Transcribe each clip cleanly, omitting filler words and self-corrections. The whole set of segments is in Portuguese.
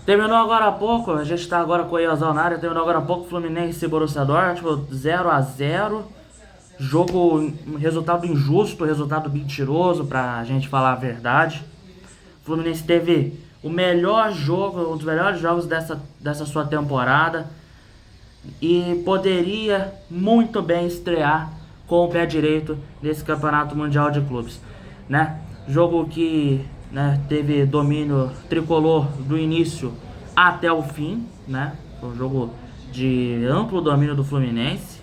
Terminou agora há pouco, a gente tá agora com o Iazão na área, terminou agora há pouco Fluminense e Borussia Dortmund, 0 a 0. Jogo, resultado injusto, resultado mentiroso, pra gente falar a verdade. O Fluminense teve o melhor jogo, um dos melhores jogos dessa sua temporada. E poderia muito bem estrear com o pé direito nesse Campeonato Mundial de Clubes, né? Jogo que, né, teve domínio tricolor do início até o fim, né? Foi um jogo de amplo domínio do Fluminense.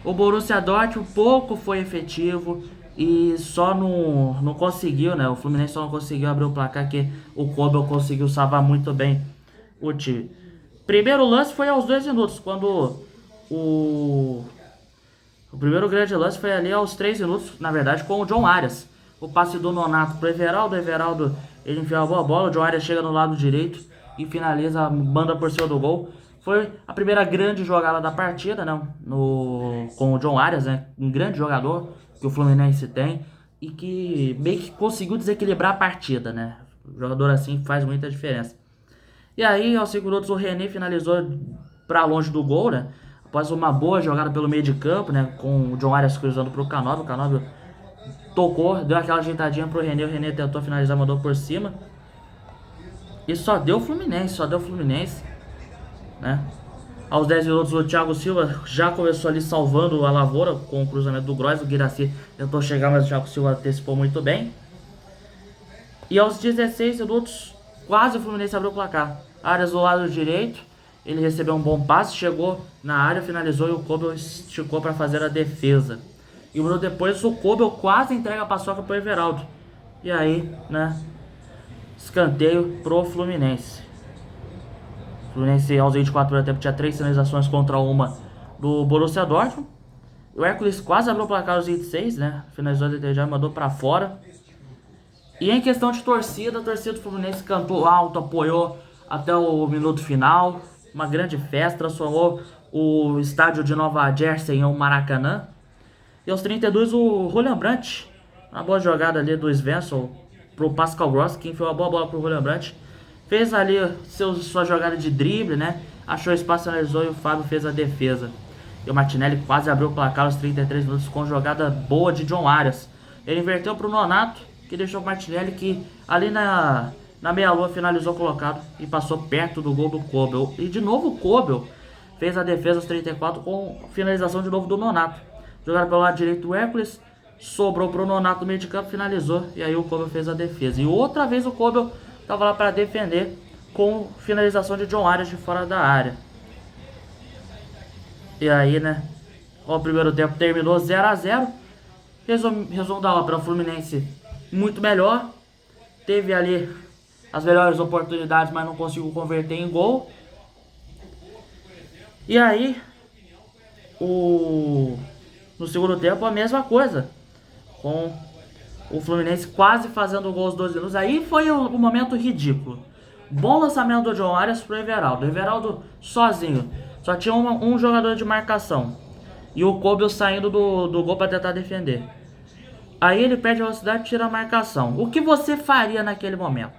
O Borussia Dortmund pouco foi efetivo e só não conseguiu, né? O Fluminense só não conseguiu abrir o placar, que o Kobel conseguiu salvar muito bem o time. Primeiro lance foi aos 2 minutos, quando o, o primeiro grande lance foi ali aos 3 minutos, na verdade, com o John Arias. O passe do Nonato pro Everaldo, o Everaldo ele enfia a bola, o John Arias chega no lado direito e finaliza, manda por cima do gol. Foi a primeira grande jogada da partida, né? Com o John Arias, né? Um grande jogador que o Fluminense tem e que meio que conseguiu desequilibrar a partida, né? Um jogador assim faz muita diferença. E aí, aos 5 minutos, o René finalizou para longe do gol, né? Após uma boa jogada pelo meio de campo, né? Com o John Arias cruzando pro Canóbio. O Canóbio tocou, deu aquela ajeitadinha pro René. O René tentou finalizar, mandou por cima. E só deu o Fluminense, né? Aos 10 minutos, o Thiago Silva já começou ali salvando a lavoura com o cruzamento do Gross. O Guirassy tentou chegar, mas o Thiago Silva antecipou muito bem. E aos 16 minutos, quase o Fluminense abriu o placar. Arias do lado direito, ele recebeu um bom passe, chegou na área, finalizou e o Kobel esticou para fazer a defesa. E um minuto depois, o Kobel quase entrega a paçoca pro Everaldo. E aí, né, escanteio pro Fluminense. O Fluminense, aos 24 do tempo, tinha 3 finalizações contra uma do Borussia Dortmund. O Hércules quase abriu o placar aos 26, né, finalizou a DTJ e mandou para fora. E em questão de torcida, a torcida do Fluminense cantou alto, apoiou até o minuto final. Uma grande festa, transformou o estádio de Nova Jersey em um Maracanã. E aos 32, o Julian Brandt, uma boa jogada ali do Svensson pro Pascal Gross, que enfiou a boa bola pro Julian Brandt. Fez ali sua jogada de drible, né? Achou espaço, analisou e o Fábio fez a defesa. E o Martinelli quase abriu o placar aos 33 minutos com jogada boa de John Arias. Ele inverteu pro Nonato, que deixou o Martinelli, que ali na meia-lua finalizou colocado e passou perto do gol do Kobel. E de novo o Kobel fez a defesa aos 34 com finalização de novo do Nonato. Jogada pelo lado direito do Hércules, sobrou pro Nonato no meio de campo, finalizou e aí o Kobel fez a defesa. E outra vez o Kobel estava lá para defender com finalização de John Arias de fora da área. E aí, né, o primeiro tempo terminou 0 a 0. Resumo da obra, o Fluminense muito melhor, teve ali as melhores oportunidades, mas não conseguiu converter em gol. E aí, no segundo tempo, a mesma coisa, com o Fluminense quase fazendo gol aos 12 minutos. Aí foi o momento ridículo. Bom lançamento do John Arias pro Everaldo. Everaldo sozinho, só tinha um jogador de marcação. E o Kobel saindo do gol para tentar defender. Aí ele perde a velocidade e tira a marcação. O que você faria naquele momento?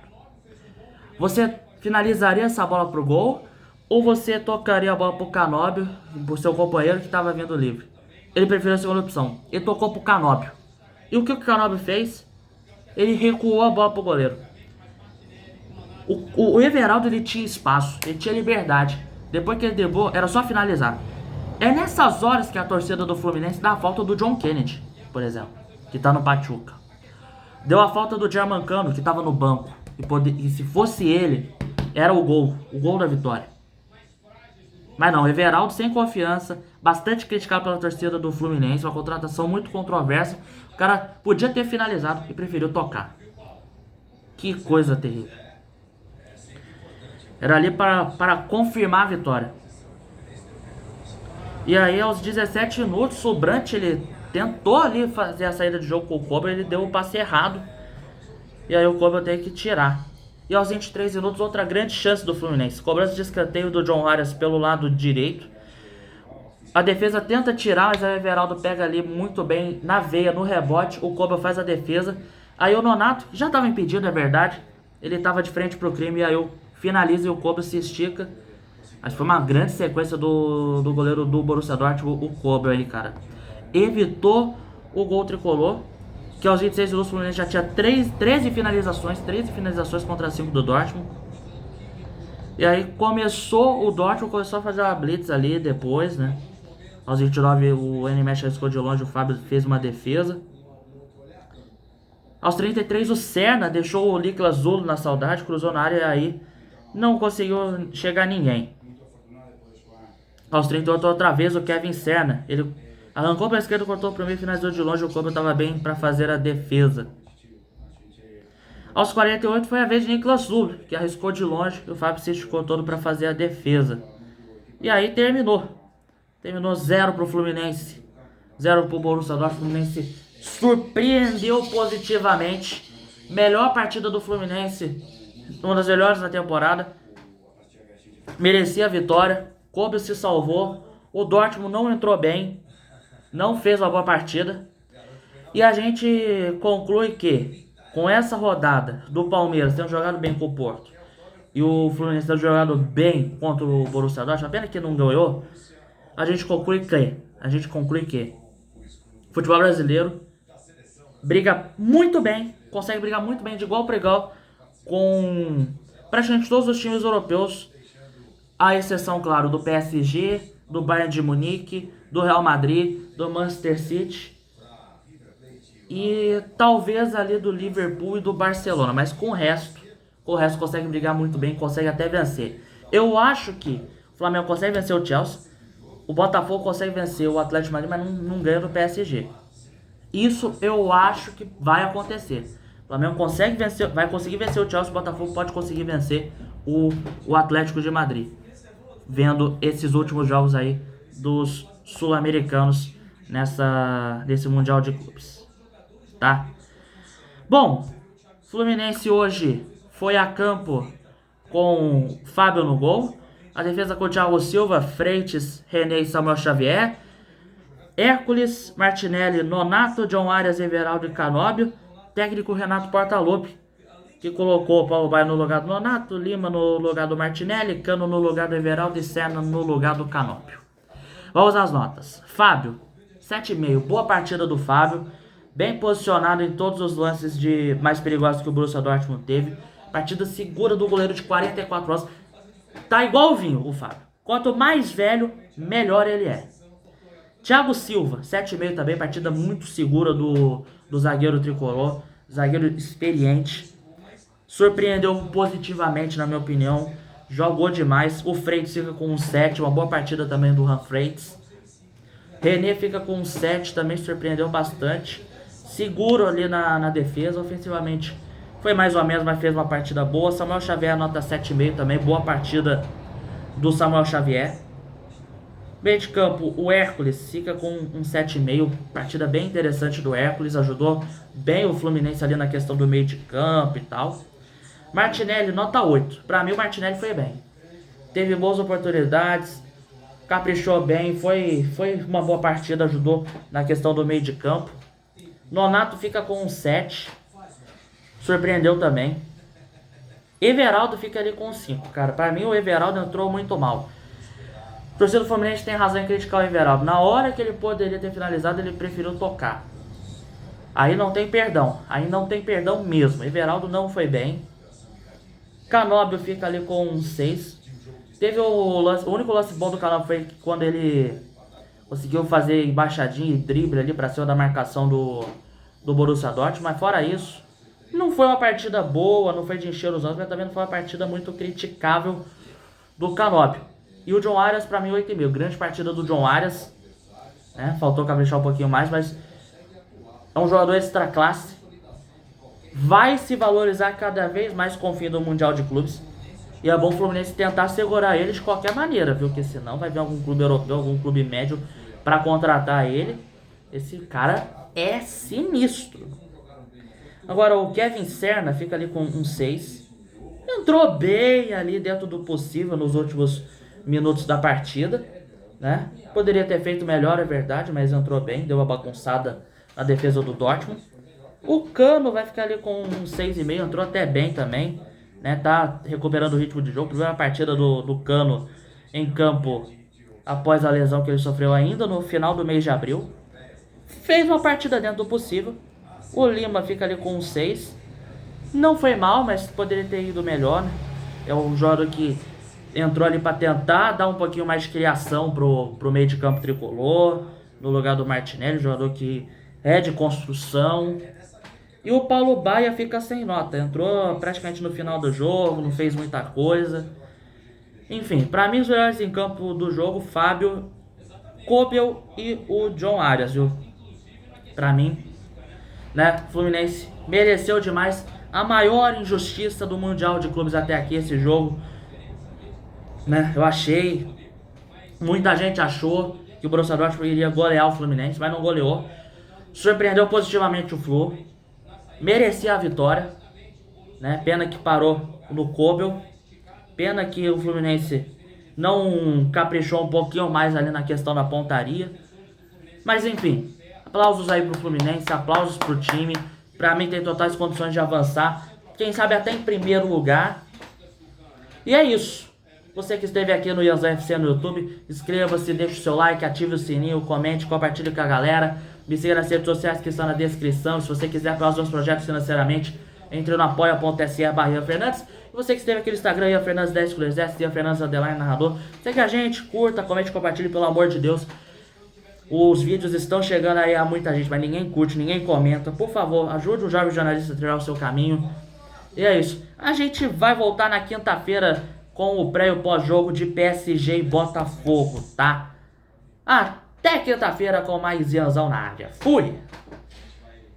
Você finalizaria essa bola pro gol? Ou você tocaria a bola pro Canóbio, pro seu companheiro que estava vindo livre? Ele preferiu a segunda opção. Ele tocou pro Canóbio. E o que o Canóbio fez? Ele recuou a bola pro goleiro. O Everaldo, ele tinha espaço, ele tinha liberdade. Depois que ele driblou, era só finalizar. É nessas horas que a torcida do Fluminense dá a falta do John Kennedy, por exemplo, que tá no Pachuca. Deu a falta do Germancano, que tava no banco. E se fosse ele, era o gol da vitória. Mas não, Everaldo sem confiança, bastante criticado pela torcida do Fluminense, uma contratação muito controversa. O cara podia ter finalizado e preferiu tocar. Que coisa terrível. Era ali para confirmar a vitória. E aí aos 17 minutos, o Brandt, ele tentou ali fazer a saída de jogo com o Kobel, ele deu o passe errado. E aí o Kobel teve que tirar. E aos 23 minutos, outra grande chance do Fluminense. Cobrança de escanteio do John Arias pelo lado direito. A defesa tenta tirar, mas o Everaldo pega ali muito bem na veia, no rebote. O Kobel faz a defesa. Aí o Nonato, já estava impedido, é verdade. Ele estava de frente pro crime e aí o finaliza e o Kobe se estica. Mas foi uma grande sequência do goleiro do Borussia Dortmund, o Kobe aí, cara. Evitou o gol tricolor, que aos 26 minutos o Fluminense já tinha 13 finalizações contra 5 do Dortmund. E aí o Dortmund começou a fazer uma blitz ali depois, né? Aos 29 o N-Mesh arriscou de longe, o Fábio fez uma defesa. Aos 33 o Serna deixou o Niklas Zulo na saudade, cruzou na área e aí não conseguiu chegar ninguém. Aos 38 outra vez o Kevin Serna, ele arrancou para a esquerda, cortou para o meio, finalizou de longe, o Kobe estava bem para fazer a defesa. Aos 48 foi a vez de Niklas Zulo, que arriscou de longe e o Fábio se esticou todo para fazer a defesa. E aí terminou 0 para o Fluminense, 0 para o Borussia Dortmund. O Fluminense surpreendeu positivamente. Melhor partida do Fluminense, uma das melhores da temporada. Merecia a vitória. Kobe se salvou. O Dortmund não entrou bem, não fez uma boa partida. E a gente conclui que, com essa rodada do Palmeiras tendo jogado bem com o Porto e o Fluminense tendo jogado bem contra o Borussia Dortmund, a pena que não ganhou, a gente conclui que o futebol brasileiro briga muito bem, consegue brigar muito bem de igual para igual com praticamente todos os times europeus, à exceção, claro, do PSG, do Bayern de Munique, do Real Madrid, do Manchester City e talvez ali do Liverpool e do Barcelona, mas com o resto consegue brigar muito bem, consegue até vencer. Eu acho que o Flamengo consegue vencer o Chelsea, o Botafogo consegue vencer o Atlético de Madrid, mas não ganha do PSG. Isso eu acho que vai acontecer. O Flamengo vai conseguir vencer o Chelsea, o Botafogo pode conseguir vencer o Atlético de Madrid. Vendo esses últimos jogos aí dos sul-americanos nesse Mundial de Clubes. Tá? Bom, Fluminense hoje foi a campo com Fábio no gol. A defesa com Thiago Silva, Freitas, René e Samuel Xavier. Hércules, Martinelli, Nonato, John Arias, Everaldo e Canóbio. Técnico Renato Portaluppi, que colocou o Paulo Baier no lugar do Nonato, Lima no lugar do Martinelli, Cano no lugar do Everaldo e Serna no lugar do Canóbio. Vamos às notas. Fábio, 7,5. Boa partida do Fábio. Bem posicionado em todos os lances mais perigosos que o Borussia Dortmund teve. Partida segura do goleiro de 44 anos. Tá igual o vinho, o Fábio. Quanto mais velho, melhor ele é. Thiago Silva, 7,5 também. Partida muito segura do zagueiro tricolor. Zagueiro experiente. Surpreendeu positivamente, na minha opinião. Jogou demais. O Freitas fica com um 7. Uma boa partida também do Freitas. René fica com um 7. Também surpreendeu bastante. Seguro ali na defesa. Ofensivamente foi mais ou menos, mas fez uma partida boa. Samuel Xavier nota 7,5 também. Boa partida do Samuel Xavier. Meio de campo, o Hércules fica com um 7,5. Partida bem interessante do Hércules. Ajudou bem o Fluminense ali na questão do meio de campo e tal. Martinelli, nota 8. Pra mim o Martinelli foi bem. Teve boas oportunidades. Caprichou bem. Foi uma boa partida. Ajudou na questão do meio de campo. Nonato fica com um 7. Surpreendeu também. Everaldo fica ali com um 5. Cara, pra mim o Everaldo entrou muito mal. O torcedor do Fluminense tem razão em criticar o Everaldo. Na hora que ele poderia ter finalizado, ele preferiu tocar. Aí não tem perdão. Aí não tem perdão mesmo. Everaldo não foi bem. Canóbio fica ali com um 6. Teve o único lance bom do Canóbio foi quando ele conseguiu fazer embaixadinha e drible ali pra cima da marcação do Borussia Dortmund. Mas fora isso, não foi uma partida boa, não foi de encher os olhos, mas também não foi uma partida muito criticável do Canóbio. E o John Arias, pra mim, 8,5. Grande partida do John Arias. Né? Faltou caprichar um pouquinho mais, mas é um jogador extra classe. Vai se valorizar cada vez mais com o fim do Mundial de Clubes. E é bom o Fluminense tentar segurar ele de qualquer maneira, viu? Porque senão vai vir algum clube europeu, algum clube médio pra contratar ele. Esse cara é sinistro. Agora o Kevin Serna fica ali com um 6. Entrou bem ali dentro do possível nos últimos minutos da partida, né? Poderia ter feito melhor, é verdade, mas entrou bem, deu uma bagunçada na defesa do Dortmund. O Cano vai ficar ali com um 6,5, entrou até bem também. né? Tá recuperando o ritmo de jogo. Primeira partida do Cano em campo após a lesão que ele sofreu ainda no final do mês de abril. Fez uma partida dentro do possível. O Lima fica ali com um 6. Não foi mal, mas poderia ter ido melhor, né? É um jogador que entrou ali para tentar dar um pouquinho mais de criação pro meio de campo tricolor, no lugar do Martinelli, jogador que é de construção. E o Paulo Baia fica sem nota, entrou praticamente no final do jogo, não fez muita coisa. Enfim, para mim os melhores em campo do jogo, Fábio, Kobel e o John Arias, viu? Para mim, né, Fluminense mereceu demais. A maior injustiça do Mundial de Clubes até aqui, esse jogo, né? Eu achei, muita gente achou que o Borussia Dortmund iria golear o Fluminense, mas não goleou. Surpreendeu positivamente o Flu, merecia a vitória, né? Pena que parou no Kobel, pena que o Fluminense não caprichou um pouquinho mais ali na questão da pontaria. Mas enfim, aplausos aí pro Fluminense, aplausos pro time. Pra mim tem totais condições de avançar, quem sabe até em primeiro lugar. E é isso. Você que esteve aqui no Ianzan FC no YouTube, inscreva-se, deixe o seu like, ative o sininho, comente, compartilhe com a galera. Me siga nas redes sociais que estão na descrição. Se você quiser apoiar os meus projetos financeiramente, entre no apoia.se/IanFernandes. E você que esteve aqui no Instagram, Ian Fernandes 10 com exército, Ian Fernandes _ narrador. Segue a gente, curta, comente, compartilhe, pelo amor de Deus. Os vídeos estão chegando aí a muita gente, mas ninguém curte, ninguém comenta. Por favor, ajude o jovem jornalista a trilhar o seu caminho. E é isso. A gente vai voltar na quinta-feira com o pré e o pós-jogo de PSG e Botafogo, tá? Até quinta-feira com mais Ianzão na área. Fui!